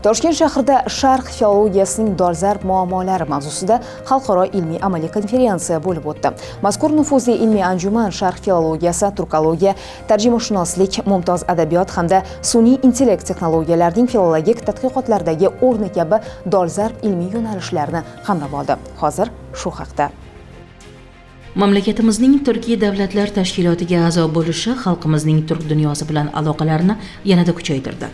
Toshkent shahrida Sharq filologiyasining dolzarb muammolari mavzusida xalqaro ilmiy-amaliy konferensiya bo'lib o'tdi. Mazkur nufuzli ilmiy anjuman Sharq filologiyasi, turkologiya, tarjimashunoslik, mumtoz adabiyot hamda sun'iy intellekt texnologiyalarining filologik tadqiqotlardagi o'rni kabi dolzarb ilmiy yo'nalishlarni qamrab oldi. Hozir shu haqda. Mamlakatimizning Turkiy davlatlar tashkilotiga a'zo bo'lishi xalqimizning turk dunyosi bilan aloqalarini yanada kuchaytirdi.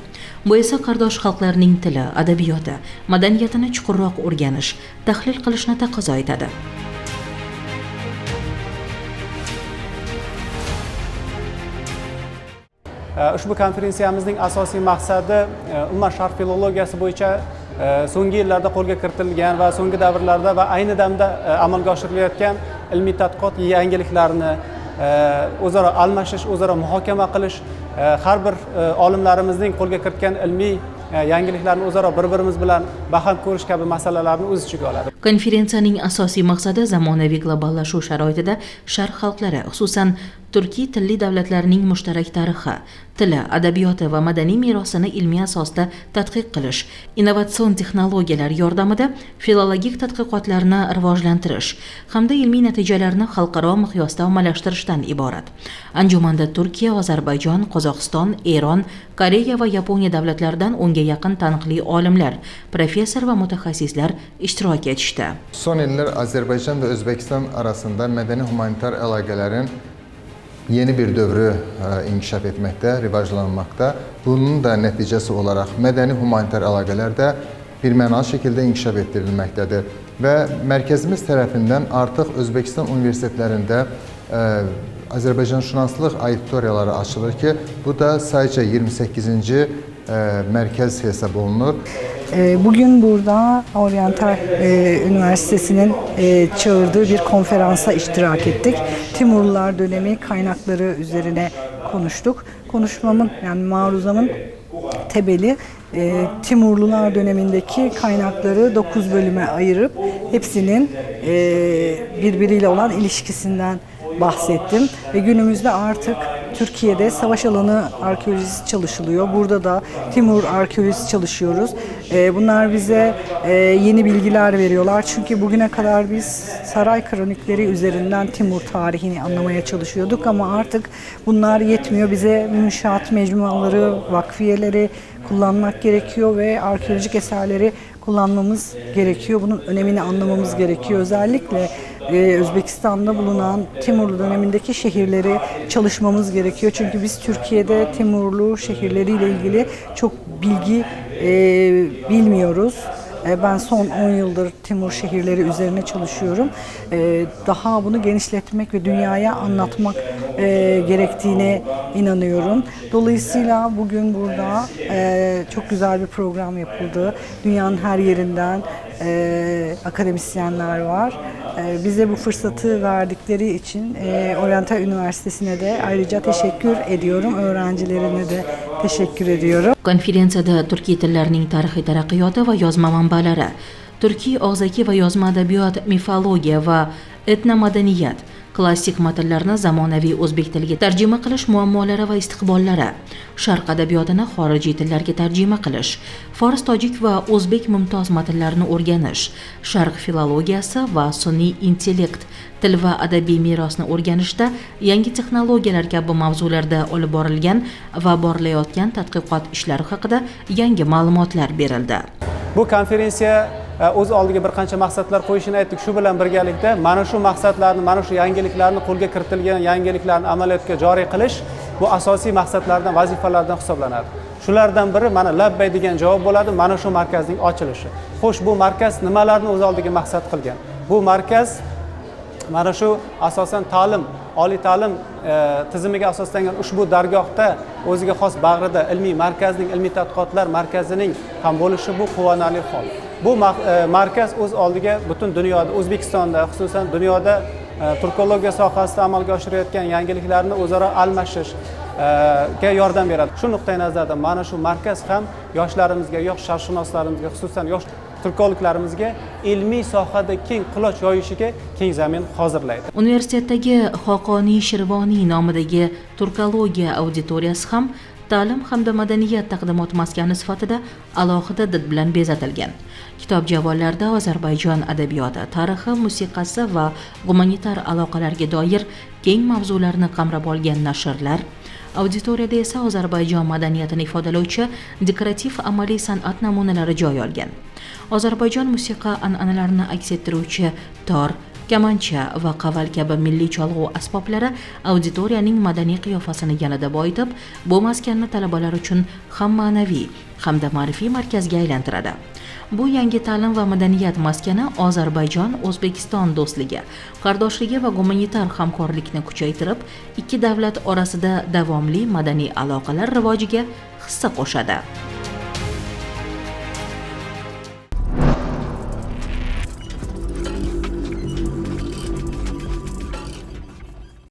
Bu esa qardosh xalqlarning tili, adabiyoti, madaniyatini chuqurroq o'rganish, tahlil qilishni taqozo etadi. Ushbu konferensiyamizning asosiy maqsadi umuman Sharq filologiyasi bo'yicha so'nggi yillarda qo'lga kiritilgan va so'nggi davrlarda va ayni damda amalga oshirilayotgan ilmiy tadqiqot yangiliklarini o'zaro almashish, o'zaro muhokama qilish, har bir olimlarimizning qo'lga kiritgan ilmiy yangiliklarni o'zaro bir-birimiz bilan baham ko'rish kabi masalalarni o'z ichiga oladi. Konferensiyaning asosiy maqsadi zamonaviy globallashuv sharoitida Sharq xalqlari, xususan Turkiy tilli davlatlarning mushtarak tarixi, tili, adabiyoti va madaniy merosini ilmiy asosda tadqiq qilish, innovatsion texnologiyalar yordamida filologik tadqiqotlarni rivojlantirish hamda ilmiy natijalarni xalqaro miqyosda ommalashtirishdan iborat. Anjumanda Turkiya, Ozarbayjon, Qozog'iston, Eron, Koreya va Yaponiya davlatlaridan o'nga yaqin taniqli olimlar, professor va mutaxassislar ishtirok etishdi. Son yıllar Azerbaycan ve Özbekistan arasında medeni humanitar əlaqələrin yeni bir dövrü inkişaf etməkdə, rivajlanmaqda. Bunun da nəticəsi olaraq mədəni humanitar əlaqələr də bir mənalı şəkildə inkişaf etdirilməkdədir. Və mərkəzimiz tərəfindən artıq Özbekistan universitetlərində Azərbaycanşünaslıq auditoriyaları açılır ki, bu da sadəcə 28-ci merkez hesap olunur. Bugün burada Oriental Üniversitesi'nin çağırdığı bir konferansa iştirak ettik. Timurlular dönemi kaynakları üzerine konuştuk. Konuşmamın yani maruzamın temeli Timurlular dönemindeki kaynakları 9 bölüme ayırıp hepsinin birbiriyle olan ilişkisinden bahsettim ve günümüzde artık Türkiye'de savaş alanı arkeolojisi çalışılıyor. Burada da Timur arkeolojisi çalışıyoruz. Bunlar bize yeni bilgiler veriyorlar. Çünkü bugüne kadar biz saray kronikleri üzerinden Timur tarihini anlamaya çalışıyorduk ama artık bunlar yetmiyor. Bize münşaat mecmuaları, vakfiyeleri kullanmak gerekiyor ve arkeolojik eserleri kullanmamız gerekiyor. Bunun önemini anlamamız gerekiyor. Özellikle Özbekistan'da bulunan Timurlu dönemindeki şehirleri çalışmamız gerekiyor. Çünkü biz Türkiye'de Timurlu şehirleriyle ilgili çok bilgi bilmiyoruz. Ben son 10 yıldır Timur şehirleri üzerine çalışıyorum. Daha bunu genişletmek ve dünyaya anlatmak gerektiğine inanıyorum. Dolayısıyla bugün burada çok güzel bir program yapıldı. Dünyanın her yerinden akademisyenler var. Bize bu fırsatı verdikleri için Oriental Üniversitesi'ne de ayrıca teşekkür ediyorum. Öğrencilerine de teşekkür ediyorum. Konferensiyada Turkiy tillarining tarixiy taraqqiyoti va yozma manbalari, Turkiy og'zaki va yozma adabiyot, mifologiya va etnomadaniyat, klassik matnlarni zamonaviy o'zbek tiliga tarjima qilish muammolari va istiqbollari, Sharq adabiyotini xorijiy tillarga tarjima qilish, fors, tojik va o'zbek mumtoz matnlarini o'rganish, Sharq filologiyasi va sun'iy intellekt, til va adabiy merosni o'rganishda yangi texnologiyalar kabi mavzularda olib borilgan va borilayotgan tadqiqot ishlari haqida yangi ma'lumotlar berildi. Bu konferensiya o'z oldiga bir qancha maqsadlar qo'yishini aytdik. Shu bilan birgalikda mana shu maqsadlarni, mana shu yangiliklarni, qo'lga kiritilgan yangiliklarni amaliyotga joriy qilish bu asosiy maqsadlardan, vazifalardan hisoblanadi. Shulardan biri mana labbay degan javob bo'ladi, mana shu markazning ochilishi. Xo'sh, bu markaz nimalarni o'z oldiga maqsad qilgan? Bu markaz mana shu asosan ta'lim, oliy ta'lim tizimiga asoslangan ushbu dargohda o'ziga xos bag'rida ilmiy markazning, ilmiy tadqiqotlar markazining ham bo'lishi bu quvonarli hol. Bu markaz o'z oldiga butun dunyoda, O'zbekistonda, xususan dunyoda turkologiya sohasida amalga oshirayotgan yangiliklarni o'zaro almashishga yordam beradi. Shu nuqtai nazardan mana shu markaz ham yoshlarimizga, yosh sharqshunoslarimizga, xususan yosh turkologlarimizga ilmiy sohada keng quloch yoyishiga keng zamin hozirlaydi. Universitetdagi Xoqoniy Shirvoniy nomidagi turkologiya auditoriyasi ham ta'lim hamda madaniyat taqdimot maskani sifatida alohida did bilan bezatilgan. Kitob javonlarda Ozarbayjon adabiyoti, tarixi, musiqasi va gumanitar aloqalarga doir keng mavzularni qamrab olgan nashrlar, auditoriyada esa Ozarbayjon madaniyatini ifodalovchi dekorativ amaliy san'at namunalari joy olgan. Ozarbayjon musiqa an'analarini aks ettiruvchi tor, kamancha va qaval kabi milliy cholg'u asboblari auditoriyaning madaniy qiyofasini yanada boyitib, bu maskanni talabalar uchun ham ma'naviy hamda ma'rifiy markazga aylantiradi. Bu yangi ta'lim va madaniyat maskani Ozarbayjon-O'zbekiston do'stligi, qardoshligi va gumanitar hamkorlikni kuchaytirib, ikki davlat orasida davomli madaniy aloqalar rivojiga hissa qo'shadi.